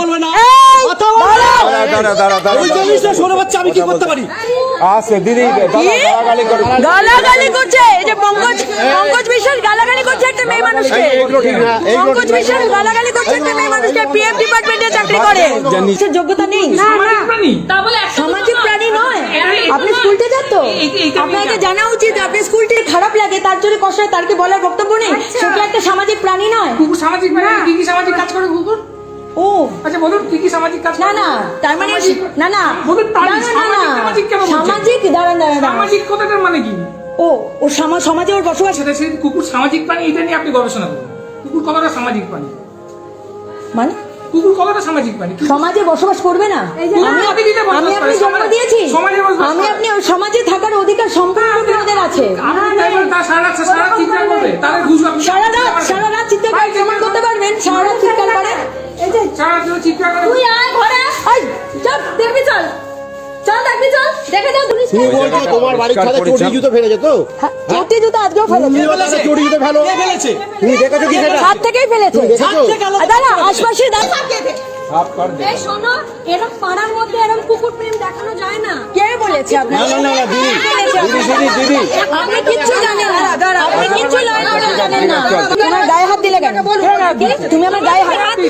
বলবে না, কথা বলবে না। ওই জিনিসটা শোনো বাচ্চা, আমি কি করতে পারি? দিদি গালাগালি করছে, এই যে পঙ্কজ বিশ্বাস গালাগালি করছে একটা মেয়ে মানুষকে। পঙ্কজ বিশ্বাস গালাগালি করছে একটা মেয়ে মানুষকে, পিএফ ডিপার্টমেন্টে চাকরি করে, যোগ্যতা নেই। সামাজিক প্রাণী নয়। আপনি স্কুলতে যান তো, আপনাকে জানা উচিত। আপনি স্কুলটি খারাপ লাগে, তার জন্য কষ্ট হয়, তার কি বলার বক্তব্য নেই? সেটা একটা সামাজিক প্রাণী নয়। কুকুর সামাজিক প্রাণী, কি কি সামাজিক কাজ করে কুকুর? ও আচ্ছা বলুন, কি কি সামাজিক কাজ করে? না তার মানে না বলুন, সামাজিক কেন বলছেন? সামাজিক দাঁড়ান। সামাজিক কথাটার মানে কি? ও সমাজে ওর বসবাস। সেটা সে কুকুর সামাজিক প্রাণী, এটা নিয়ে আপনি গবেষণা করুন। কুকুর কতটা সামাজিক প্রাণী? মানে কুকুর কতটা সামাজিক প্রাণী? সমাজে বসবাস করবে না? আমি আপনি জন্ম দিয়েছি, আমি আপনি ওই সমাজে থাকার অধিকার সম্পূর্ণ ওদের আছে। সারা রাত চিৎকার কেমন করতে পারবেন? সারা রাত চিৎকার করে, তুই আয় ঘরে, চল দেখবি, চল দেখবি, চল দেখে যাও। তুমি বলছো তোমার বাড়ির ছাদে চটি জুতো ফেলেছে তো? চটি জুতো আজকেও ফেলেছে। চটি জুতো ফেলো, ফেলেছে। তুমি দেখেছো কি সেটা? ছাদ থেকেই ফেলেছে। দাদা আশপাশে এই শোনো, এরকম পাড়ার মধ্যে এরকম কুকুর প্রেম দেখানো যায় না। কে বলেছে আপনাকে? না দিদি আপনি কিচ্ছু জানেন না, আপনি কিচ্ছু জানেন না। তোমার গায়ে হাত দিলে কেন? তুমি আমার গায়ে হাত